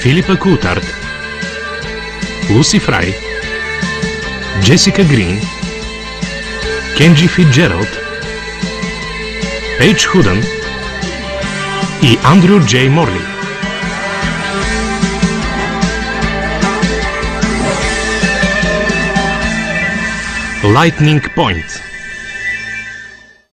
Филипа Култард, Луси Фрай, Джесика Грин, Кенджи Фитджералд, Пейдж Худън и Андрю Джей Морли. Lightning Point.